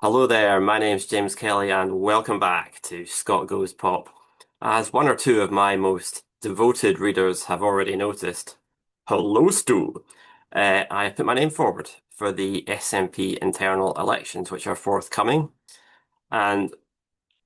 Hello there, my name's James Kelly and welcome back to Scott Goes Pop. As one or two of my most devoted readers have already noticed, hello Stu, I put my name forward for the SNP internal elections which are forthcoming. And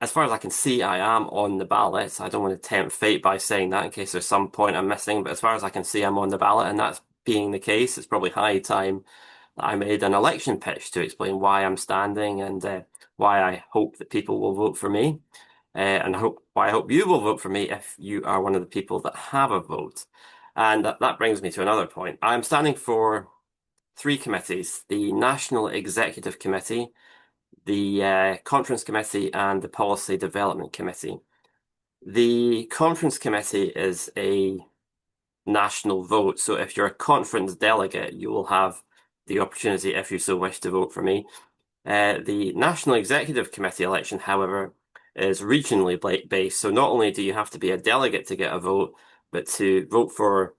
as far as I can see, I am on the ballot. I don't want to tempt fate by saying that in case there's some point I'm missing, but as far as I can see, I'm on the ballot, and that's being the case. It's probably high time that I made an election pitch to explain why I'm standing and why I hope that people will vote for me, and why I hope you will vote for me if you are one of the people that have a vote. And that brings me to another point. I'm standing for three committees: the National Executive Committee, the Conference Committee, and the Policy Development Committee. The Conference Committee is a national vote, so if you're a conference delegate, you will have the opportunity, if you so wish, to vote for me. The National Executive Committee election, however, is regionally based, so not only do you have to be a delegate to get a vote, but to vote for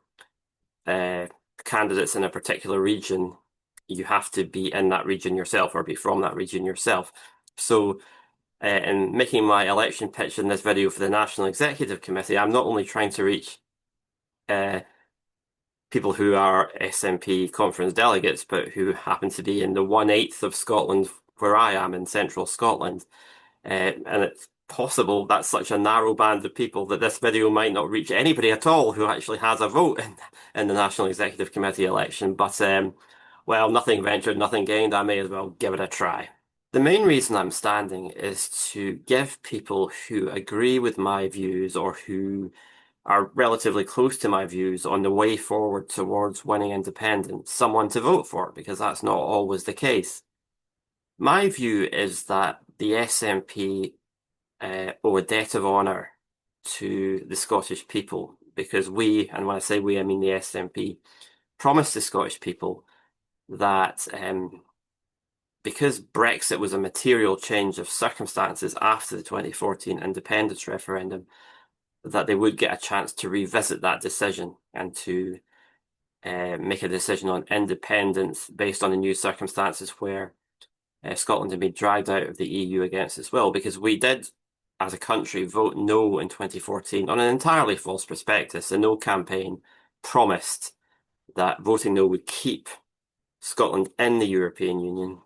candidates in a particular region, you have to be in that region yourself or be from that region yourself. So in making my election pitch in this video for the National Executive Committee, I'm not only trying to reach people who are SNP conference delegates, but who happen to be in the 1/8 of Scotland where I am in central Scotland. And it's possible that's such a narrow band of people that this video might not reach anybody at all who actually has a vote in the National Executive Committee election. But, well, nothing ventured, nothing gained. I may as well give it a try. The main reason I'm standing is to give people who agree with my views or who are relatively close to my views on the way forward towards winning independence someone to vote for, because that's not always the case. My view is that the SNP owe a debt of honour to the Scottish people, because we, and when I say we, I mean the SNP, promised the Scottish people that because Brexit was a material change of circumstances after the 2014 independence referendum, that they would get a chance to revisit that decision and to make a decision on independence based on the new circumstances where Scotland had been dragged out of the EU against its will, because we did, as a country, vote no in 2014 on an entirely false prospectus. The No campaign promised that voting no would keep Scotland in the European Union,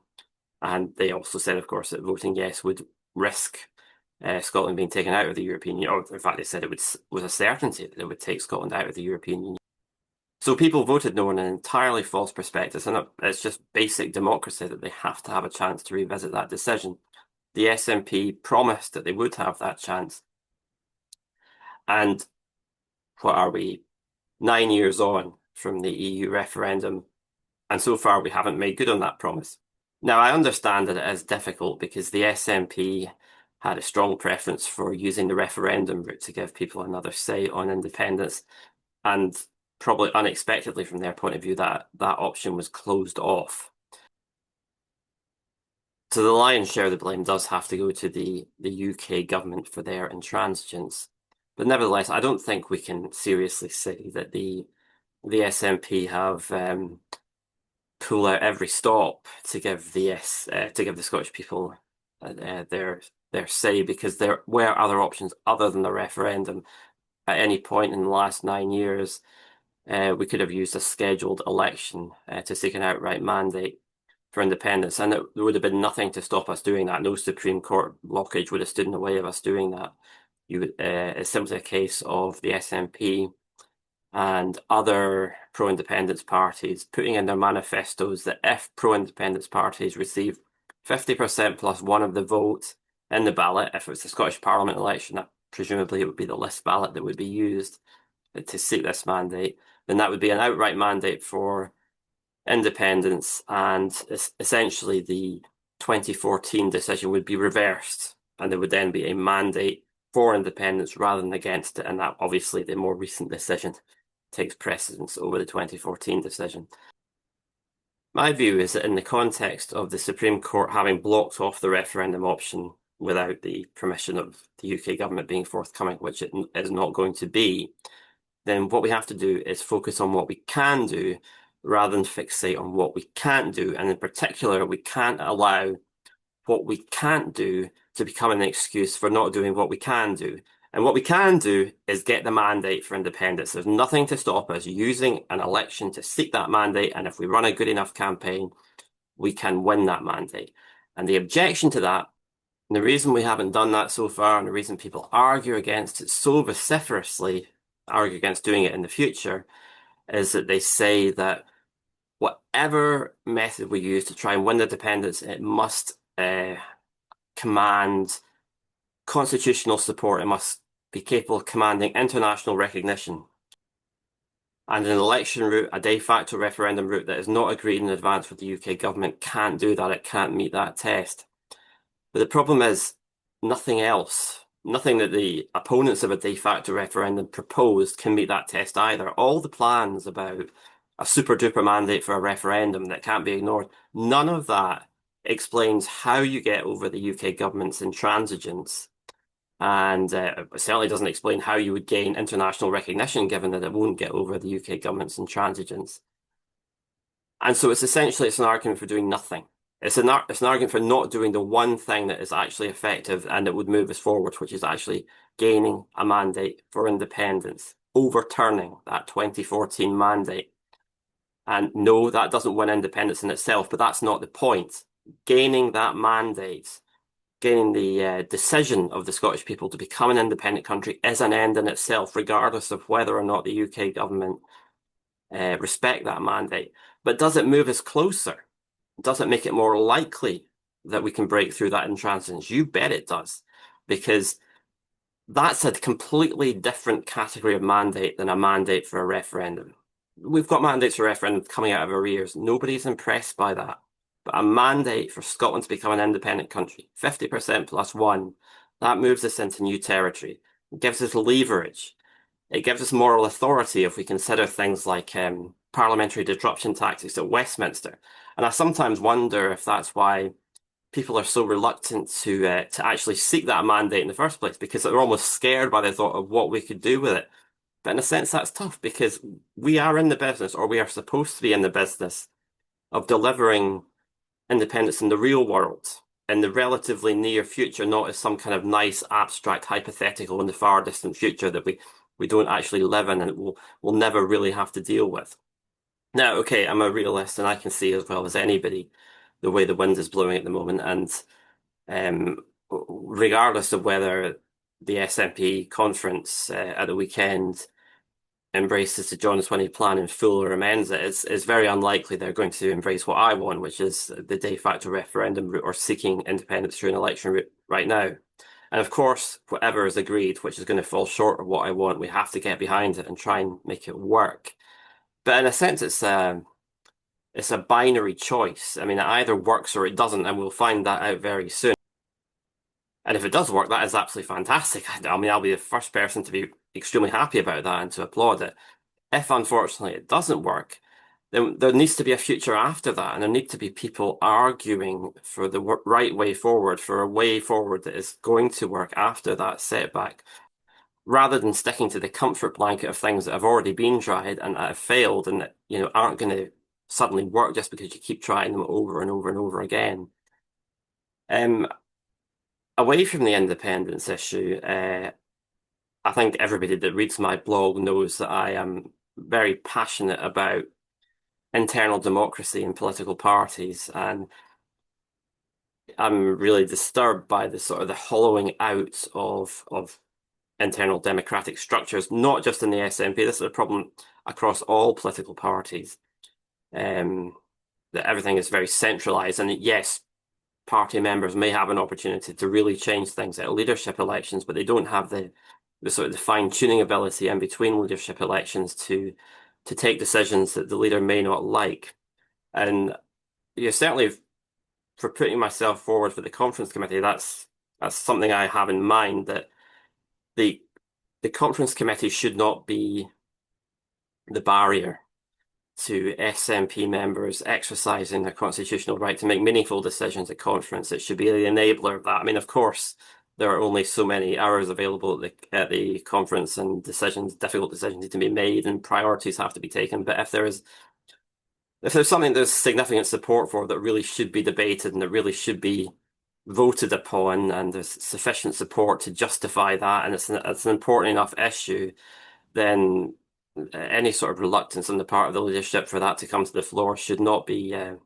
and they also said, of course, that voting yes would risk Scotland being taken out of the European Union, or in fact, they said it was a certainty that it would take Scotland out of the European Union. So people voted no on an entirely false prospectus, and it's just basic democracy that they have to have a chance to revisit that decision. The SNP promised that they would have that chance. And what are we? 9 years on from the EU referendum, and so far we haven't made good on that promise. Now, I understand that it is difficult because the SNP had a strong preference for using the referendum route to give people another say on independence, and probably unexpectedly from their point of view, that option was closed off. So the lion's share of the blame does have to go to the UK government for their intransigence. But nevertheless, I don't think we can seriously say that the SNP have pulled out every stop to give the Scottish people their say, because there were other options other than the referendum. At any point in the last 9 years, we could have used a scheduled election to seek an outright mandate for independence, and there would have been nothing to stop us doing that. No Supreme Court blockage would have stood in the way of us doing that. It's simply a case of the SNP and other pro-independence parties putting in their manifestos that if pro-independence parties receive 50% plus one of the vote in the ballot, if it was the Scottish Parliament election, that presumably it would be the list ballot that would be used to seek this mandate, then that would be an outright mandate for independence, and essentially the 2014 decision would be reversed, and there would then be a mandate for independence rather than against it, and that obviously the more recent decision takes precedence over the 2014 decision. My view is that in the context of the Supreme Court having blocked off the referendum option without the permission of the UK government being forthcoming, which it is not going to be, then what we have to do is focus on what we can do rather than fixate on what we can't do. And in particular, we can't allow what we can't do to become an excuse for not doing what we can do. And what we can do is get the mandate for independence. There's nothing to stop us using an election to seek that mandate. And if we run a good enough campaign, we can win that mandate. And the objection to that, and the reason we haven't done that so far, and the reason people argue against it so vociferously, argue against doing it in the future, is that they say that whatever method we use to try and win the independence, it must command constitutional support. It must be capable of commanding international recognition. And an election route, a de facto referendum route that is not agreed in advance with the UK government can't do that. It can't meet that test. But the problem is nothing else, nothing that the opponents of a de facto referendum proposed can meet that test either. All the plans about a super duper mandate for a referendum that can't be ignored, none of that explains how you get over the UK government's intransigence. And it certainly doesn't explain how you would gain international recognition, given that it won't get over the UK government's intransigence. And so it's an argument for doing nothing. It's an argument for not doing the one thing that is actually effective and that would move us forward, which is actually gaining a mandate for independence, overturning that 2014 mandate. And no, that doesn't win independence in itself, but that's not the point. Gaining that mandate, gaining the decision of the Scottish people to become an independent country is an end in itself, regardless of whether or not the UK government respect that mandate. But does it move us closer? Does it make it more likely that we can break through that intransigence? You bet it does, because that's a completely different category of mandate than a mandate for a referendum. We've got mandates for referendums coming out of our ears. Nobody's impressed by that. But a mandate for Scotland to become an independent country, 50% plus one, that moves us into new territory. It gives us leverage. It gives us moral authority if we consider things like parliamentary disruption tactics at Westminster. And I sometimes wonder if that's why people are so reluctant to actually seek that mandate in the first place, because they're almost scared by the thought of what we could do with it. But in a sense, that's tough because we are in the business, or we are supposed to be in the business, of delivering independence in the real world, in the relatively near future, not as some kind of nice abstract hypothetical in the far distant future that we don't actually live in and we'll never really have to deal with. Now, okay, I'm a realist and I can see as well as anybody the way the wind is blowing at the moment, and regardless of whether the SNP conference at the weekend embraces the John 20 plan in full or amends it, it's very unlikely they're going to embrace what I want, which is the de facto referendum route or seeking independence through an election route right now. And of course, whatever is agreed, which is going to fall short of what I want, we have to get behind it and try and make it work. But in a sense, it's a binary choice. I mean, it either works or it doesn't, and we'll find that out very soon. And if it does work, that is absolutely fantastic. I mean, I'll be the first person to be extremely happy about that and to applaud it. If unfortunately it doesn't work, then there needs to be a future after that, and there need to be people arguing for the right way forward, for a way forward that is going to work after that setback, rather than sticking to the comfort blanket of things that have already been tried and that have failed and that, aren't going to suddenly work just because you keep trying them over and over and over again. Away from the independence issue, I think everybody that reads my blog knows that I am very passionate about internal democracy in political parties, and I'm really disturbed by the sort of the hollowing out of internal democratic structures, not just in the SNP. This is a problem across all political parties, that everything is very centralized. And yes, party members may have an opportunity to really change things at leadership elections, but they don't have the sort of the fine-tuning ability in between leadership elections to take decisions that the leader may not like. And certainly for putting myself forward for the conference committee, that's something I have in mind, that the conference committee should not be the barrier to SNP members exercising their constitutional right to make meaningful decisions at conference. It should be the enabler of that. I mean, of course, there are only so many hours available at the conference, and difficult decisions need to be made, and priorities have to be taken. But if there's something there's significant support for that really should be debated and that really should be voted upon and there's sufficient support to justify that, and it's an important enough issue, then any sort of reluctance on the part of the leadership for that to come to the floor should not be a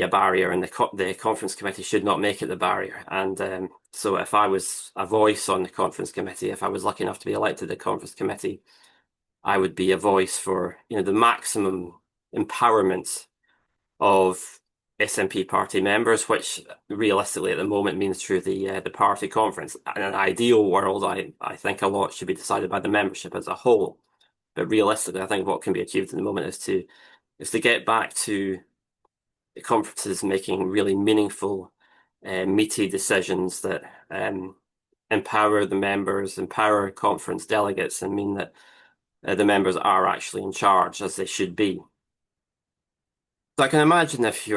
barrier, and the conference committee should not make it the barrier. And so, if I was a voice on the conference committee, if I was lucky enough to be elected to the conference committee, I would be a voice for, the maximum empowerment of SNP party members, which realistically at the moment means through the party conference. In an ideal world, I think a lot should be decided by the membership as a whole. But realistically, I think what can be achieved at the moment is to get back to the conferences making really meaningful, meaty decisions that empower the members, empower conference delegates, and mean that the members are actually in charge as they should be. So I can imagine if you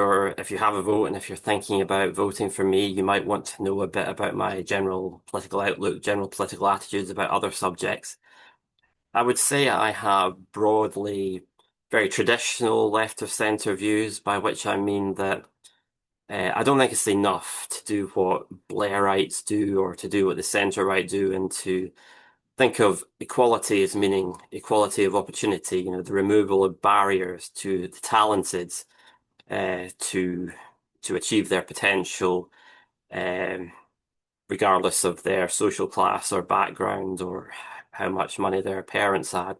have a vote and if you're thinking about voting for me, you might want to know a bit about my general political outlook, general political attitudes about other subjects. I would say I have broadly very traditional left of centre views, by which I mean that I don't think it's enough to do what Blairites do or to do what the centre right do, and to think of equality as meaning equality of opportunity, the removal of barriers to the talented to achieve their potential, um, regardless of their social class or background or how much money their parents had.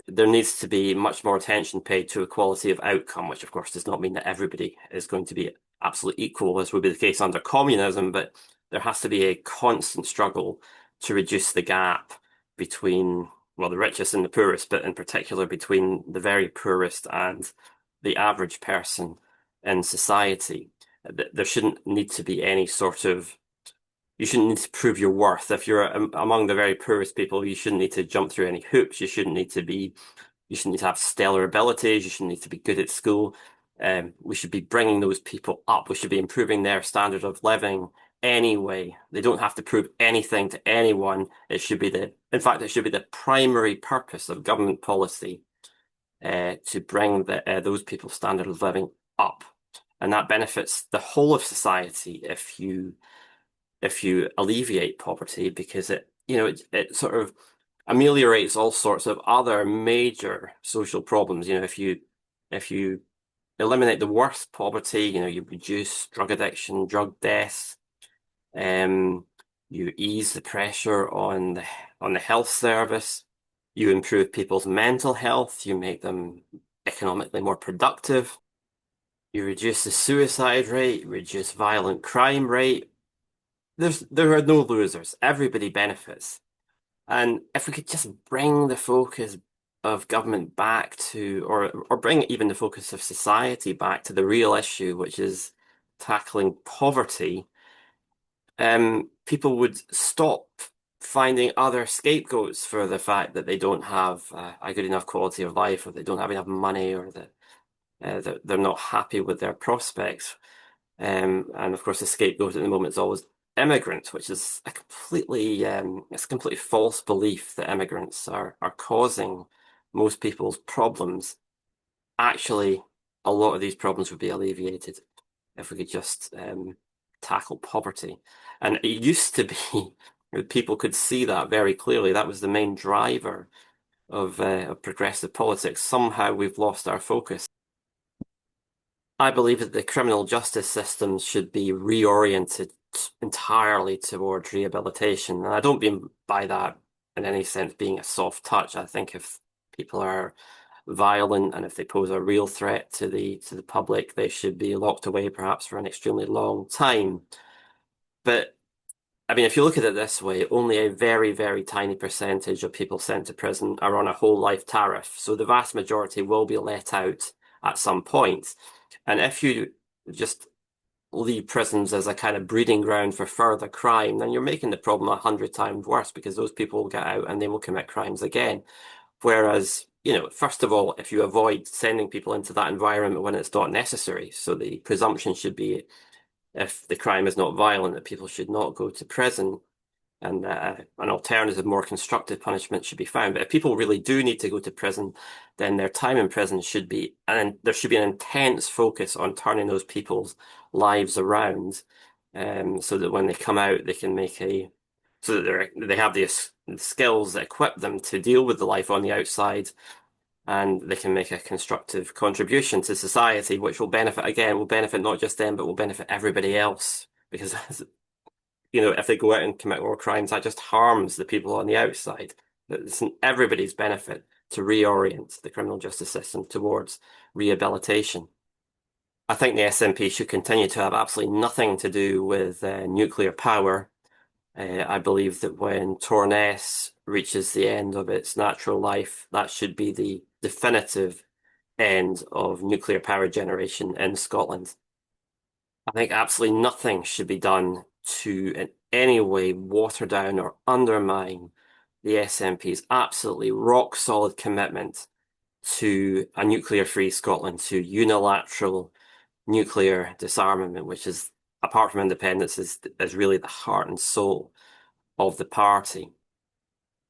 There needs to be much more attention paid to equality of outcome, which of course does not mean that everybody is going to be absolutely equal, as would be the case under communism, but there has to be a constant struggle to reduce the gap between, well, the richest and the poorest, but in particular between the very poorest and the average person in society. There shouldn't need to be any sort of you shouldn't need to prove your worth. If you're among the very poorest people, you shouldn't need to jump through any hoops. You shouldn't need to have stellar abilities. You shouldn't need to be good at school. We should be bringing those people up. We should be improving their standard of living anyway. They don't have to prove anything to anyone. In fact, it should be the primary purpose of government policy, to bring those people's standard of living up. And that benefits the whole of society if you alleviate poverty, because it sort of ameliorates all sorts of other major social problems. If you eliminate the worst poverty, you reduce drug addiction, drug deaths, you ease the pressure on the health service, you improve people's mental health, you make them economically more productive, you reduce the suicide rate, reduce violent crime rate. There are no losers. Everybody benefits. And if we could just bring the focus of government back to, or bring even the focus of society back to the real issue, which is tackling poverty, people would stop finding other scapegoats for the fact that they don't have a good enough quality of life, or they don't have enough money, or that they're not happy with their prospects. And of course, the scapegoat at the moment is always immigrants, which is it's a completely false belief that immigrants are causing most people's problems. Actually, a lot of these problems would be alleviated if we could just tackle poverty. And it used to be people could see that very clearly. That was the main driver of progressive politics. Somehow we've lost our focus. I believe that the criminal justice systems should be reoriented entirely towards rehabilitation. And I don't mean by that in any sense being a soft touch. I think if people are violent and if they pose a real threat to the public, they should be locked away perhaps for an extremely long time. But I mean, if you look at it this way, only a very, very tiny percentage of people sent to prison are on a whole life tariff. So the vast majority will be let out at some point. And if you just leave prisons as a kind of breeding ground for further crime, then you're making the problem 100 times worse, because those people will get out and they will commit crimes again. Whereas, first of all, if you avoid sending people into that environment when it's not necessary, so the presumption should be if the crime is not violent, that people should not go to prison. and an alternative, more constructive punishment should be found. But if people really do need to go to prison, then their time in prison should be, and there should be an intense focus on turning those people's lives around, so that when they come out, they can make a, so that they have the skills that equip them to deal with the life on the outside, and they can make a constructive contribution to society, which will benefit, again, will benefit not just them, but will benefit everybody else. Because if they go out and commit war crimes, that just harms the people on the outside. It's in everybody's benefit to reorient the criminal justice system towards rehabilitation. I think the SNP should continue to have absolutely nothing to do with nuclear power. I believe that when Torness reaches the end of its natural life, that should be the definitive end of nuclear power generation in Scotland. I think absolutely nothing should be done to in any way water down or undermine the SNP's absolutely rock solid commitment to a nuclear-free Scotland, to unilateral nuclear disarmament, which is, apart from independence, is really the heart and soul of the party.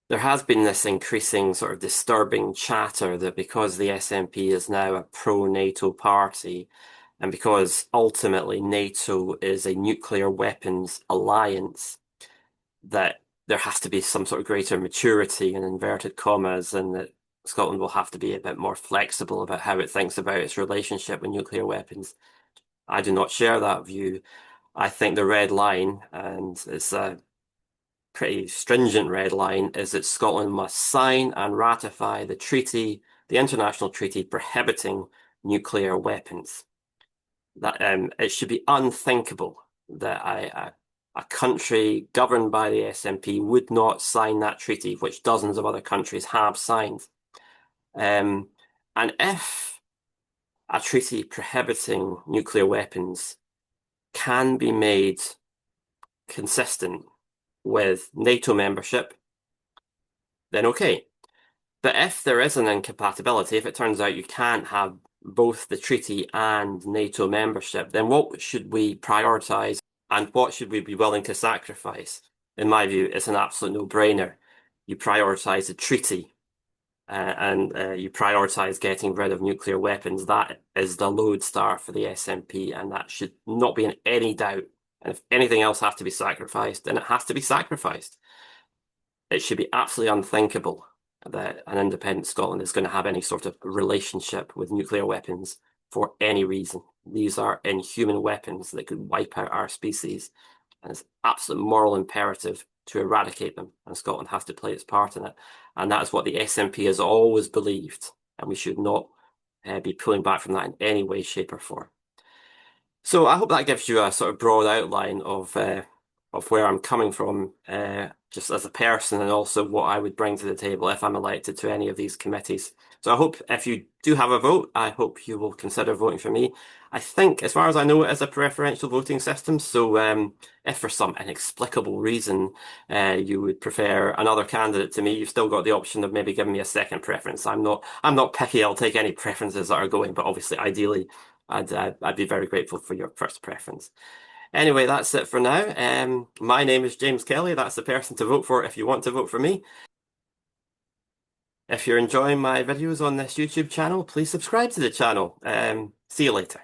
There has been this increasing sort of disturbing chatter that because the SNP is now a pro-NATO party, and because ultimately NATO is a nuclear weapons alliance, that there has to be some sort of greater maturity in inverted commas, and that Scotland will have to be a bit more flexible about how it thinks about its relationship with nuclear weapons. I do not share that view. I think the red line, and it's a pretty stringent red line, is that Scotland must sign and ratify the treaty, the international treaty prohibiting nuclear weapons. That it should be unthinkable that a country governed by the SNP would not sign that treaty, which dozens of other countries have signed. And if a treaty prohibiting nuclear weapons can be made consistent with NATO membership, then okay. But if there is an incompatibility, if it turns out you can't have both the treaty and NATO membership, then what should we prioritise and what should we be willing to sacrifice? In my view, it's an absolute no-brainer. You prioritise the treaty and you prioritise getting rid of nuclear weapons. That is the lodestar for the SNP, and that should not be in any doubt. And if anything else has to be sacrificed, then it has to be sacrificed. It should be absolutely unthinkable that an independent Scotland is going to have any sort of relationship with nuclear weapons for any reason. These are inhuman weapons that could wipe out our species, and it's absolute moral imperative to eradicate them, and Scotland has to play its part in it. And that is what the SNP has always believed, and we should not be pulling back from that in any way, shape, or form. So I hope that gives you a sort of broad outline of where I'm coming from, just as a person, and also what I would bring to the table if I'm elected to any of these committees. So I hope if you do have a vote, I hope you will consider voting for me. I think, as far as I know, it is a preferential voting system. So if for some inexplicable reason you would prefer another candidate to me, you've still got the option of maybe giving me a second preference. I'm not picky. I'll take any preferences that are going, but obviously, ideally, I'd be very grateful for your first preference. Anyway, that's it for now. My name is James Kelly. That's the person to vote for if you want to vote for me. If you're enjoying my videos on this YouTube channel, please subscribe to the channel. See you later.